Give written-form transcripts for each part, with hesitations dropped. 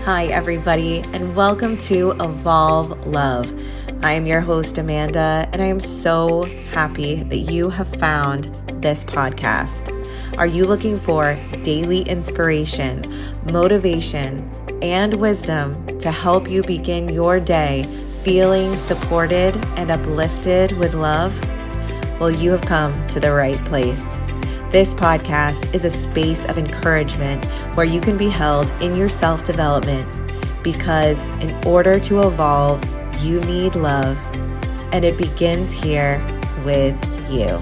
Hi, everybody, and welcome to Evolve Love. I am your host, Amanda, and I am so happy that you have found this podcast. Are you looking for daily inspiration, motivation, and wisdom to help you begin your day feeling supported and uplifted with love? Well, you have come to the right place. This podcast is a space of encouragement where you can be held in your self-development because in order to evolve, you need love, and it begins here with you.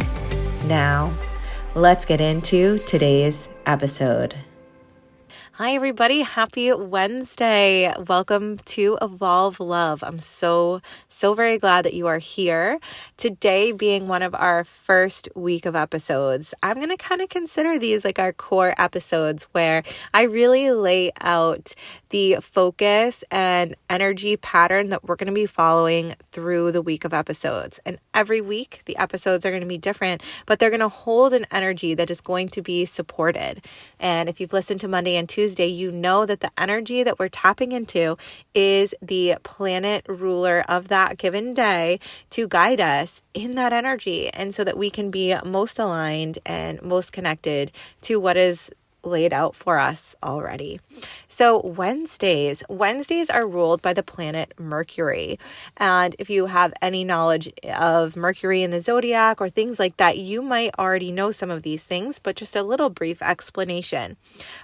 Now, let's get into today's episode. Hi, everybody. Happy Wednesday. Welcome to Evolve Love. I'm so very glad that you are here. Today being one of our first week of episodes, I'm going to kind of consider these like our core episodes where I really lay out the focus and energy pattern that we're going to be following through the week of episodes. And every week, the episodes are going to be different, but they're going to hold an energy that is going to be supported. And if you've listened to Monday and Tuesday, you know that the energy that we're tapping into is the planet ruler of that given day to guide us in that energy, and so that we can be most aligned and most connected to what is laid out for us already. So Wednesdays are ruled by the planet Mercury. And if you have any knowledge of Mercury in the zodiac or things like that, you might already know some of these things, but just a little brief explanation.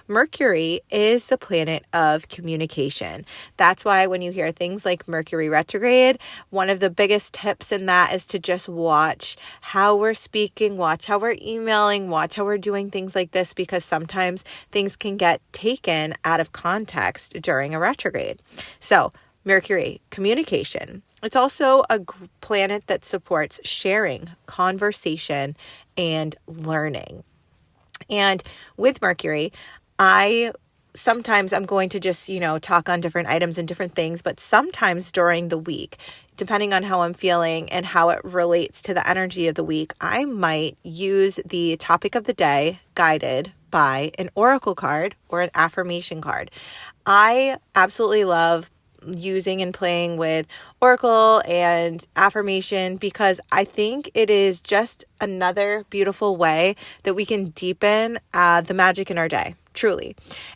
Mercury is the planet of communication. That's why when you hear things like Mercury retrograde, one of the biggest tips in that is to just watch how we're speaking, watch how we're emailing, watch how we're doing things like this, because sometimes things can get taken out of context during a retrograde. So Mercury, communication. It's also a planet that supports sharing, conversation, and learning. And with Mercury, sometimes I'm going to just, talk on different items and different things, but sometimes during the week, depending on how I'm feeling and how it relates to the energy of the week, I might use the topic of the day guided by an oracle card or an affirmation card. I absolutely love using and playing with oracle and affirmation because I think it is just another beautiful way that we can deepen the magic in our day. Truly.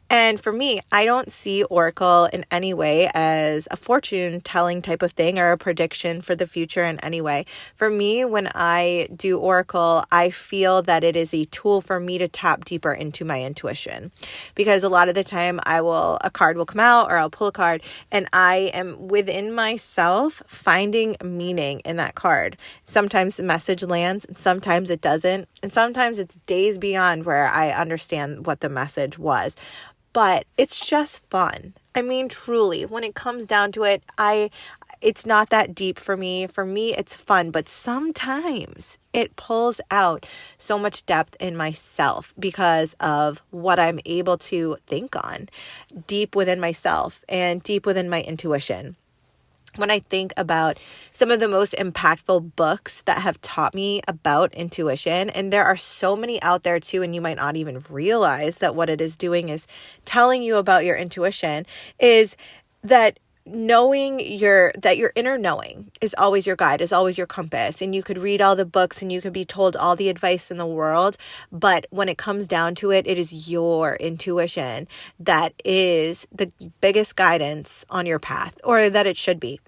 And for me, I don't see oracle in any way as a fortune telling type of thing or a prediction for the future in any way. For me, when I do oracle, I feel that it is a tool for me to tap deeper into my intuition, because a lot of the time a card will come out or I'll pull a card and I am within myself finding meaning in that card. Sometimes the message lands and sometimes it doesn't. And sometimes it's days beyond where I understand what the message was, but it's just fun. I mean, truly, when it comes down to it, it's not that deep for me. For me, it's fun, but sometimes it pulls out so much depth in myself because of what I'm able to think on deep within myself and deep within my intuition. When I think about some of the most impactful books that have taught me about intuition, and there are so many out there too, and you might not even realize that what it is doing is telling you about your intuition, is that your inner knowing is always your guide, is always your compass. And you could read all the books and you could be told all the advice in the world, but when it comes down to it, it is your intuition that is the biggest guidance on your path, or that it should be.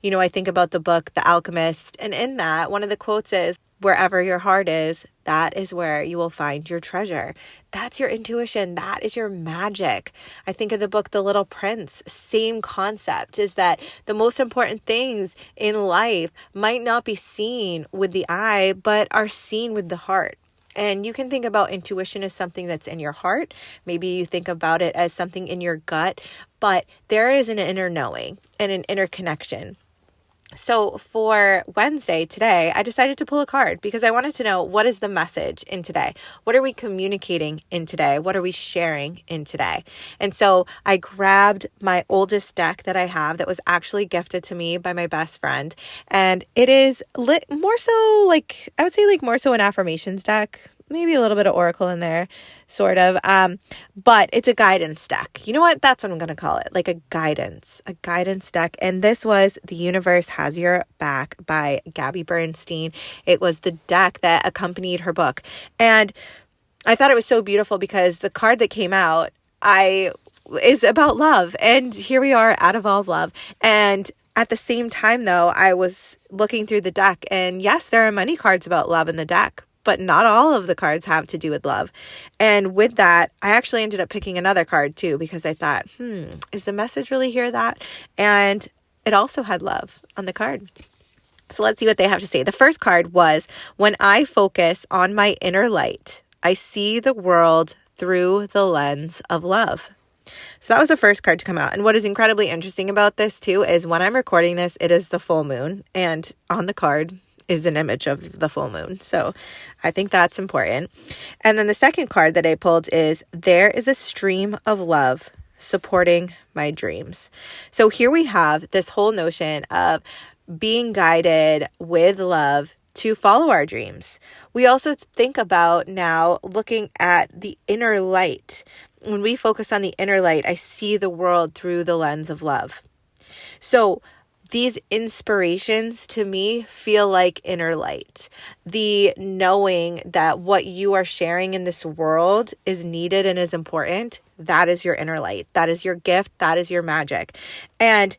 I think about the book, The Alchemist, and in that, one of the quotes is, "Wherever your heart is, that is where you will find your treasure." That's your intuition. That is your magic. I think of the book, The Little Prince. Same concept, is that the most important things in life might not be seen with the eye, but are seen with the heart. And you can think about intuition as something that's in your heart. Maybe you think about it as something in your gut, but there is an inner knowing and an inner connection. So for Wednesday today, I decided to pull a card because I wanted to know, what is the message in today? What are we communicating in today? What are we sharing in today? And so I grabbed my oldest deck that I have that was actually gifted to me by my best friend. And it is more so an affirmations deck. maybe a little bit of oracle in there, sort of. But it's a guidance deck. You know what? That's what I'm going to call it, like a guidance deck. And this was The Universe Has Your Back by Gabby Bernstein. It was the deck that accompanied her book. And I thought it was so beautiful because the card that came out is about love. And here we are at Evolve Love. And at the same time, though, I was looking through the deck, and yes, there are many cards about love in the deck, but not all of the cards have to do with love. And with that, I actually ended up picking another card too, because I thought, is the message really here that? And it also had love on the card. So let's see what they have to say. The first card was, when I focus on my inner light, I see the world through the lens of love. So that was the first card to come out. And what is incredibly interesting about this too is when I'm recording this, it is the full moon, and on the card is an image of the full moon. So I think that's important. And then the second card that I pulled is, there is a stream of love supporting my dreams. So here we have this whole notion of being guided with love to follow our dreams. We also think about now looking at the inner light. When we focus on the inner light, I see the world through the lens of love. So these inspirations to me feel like inner light. The knowing that what you are sharing in this world is needed and is important, that is your inner light. That is your gift. That is your magic. And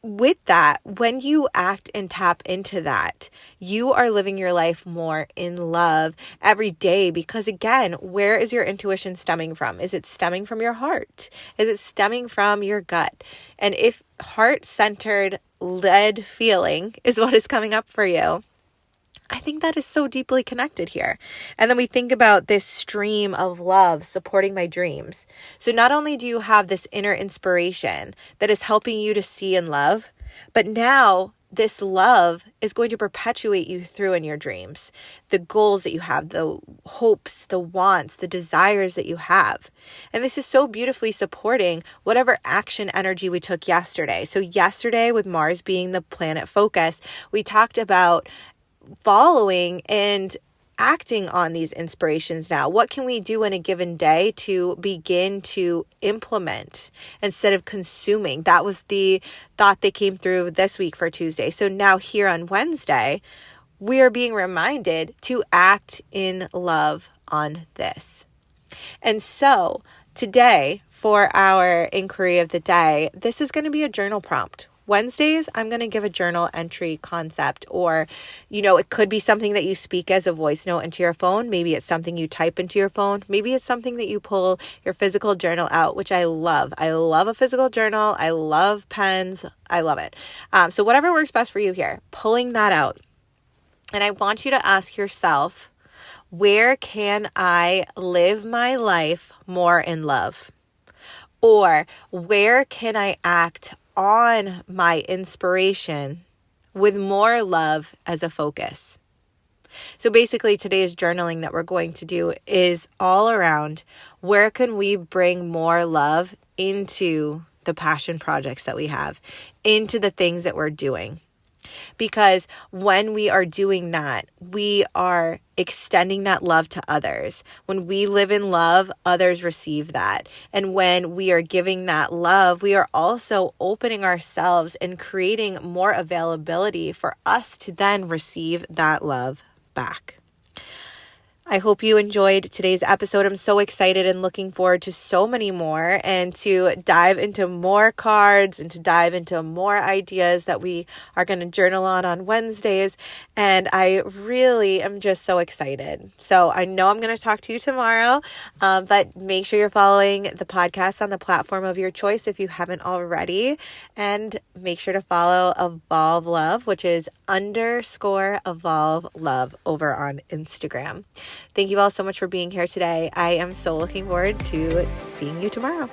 with that, when you act and tap into that, you are living your life more in love every day. Because again, where is your intuition stemming from? Is it stemming from your heart? Is it stemming from your gut? And if heart-centered led feeling is what is coming up for you, I think that is so deeply connected here. And then we think about this stream of love supporting my dreams. So not only do you have this inner inspiration that is helping you to see and love, but now this love is going to perpetuate you through in your dreams. The goals that you have, the hopes, the wants, the desires that you have. And this is so beautifully supporting whatever action energy we took yesterday. So yesterday, with Mars being the planet focus, we talked about following and acting on these inspirations now. What can we do in a given day to begin to implement instead of consuming? That was the thought that came through this week for Tuesday. So now here on Wednesday, we are being reminded to act in love on this. And so today, for our inquiry of the day, this is going to be a journal prompt. Wednesdays, I'm going to give a journal entry concept, or, it could be something that you speak as a voice note into your phone. Maybe it's something you type into your phone. Maybe it's something that you pull your physical journal out, which I love. I love a physical journal. I love pens. I love it. So whatever works best for you here, pulling that out. And I want you to ask yourself, where can I live my life more in love? Or where can I act on my inspiration with more love as a focus? So basically today's journaling that we're going to do is all around, where can we bring more love into the passion projects that we have, into the things that we're doing? Because when we are doing that, we are extending that love to others. When we live in love, others receive that. And when we are giving that love, we are also opening ourselves and creating more availability for us to then receive that love back. I hope you enjoyed today's episode. I'm so excited and looking forward to so many more, and to dive into more cards and to dive into more ideas that we are going to journal on Wednesdays. And I really am just so excited. So I know I'm going to talk to you tomorrow, but make sure you're following the podcast on the platform of your choice if you haven't already. And make sure to follow Evolve Love, which is _Evolve Love over on Instagram. Thank you all so much for being here today. I am so looking forward to seeing you tomorrow.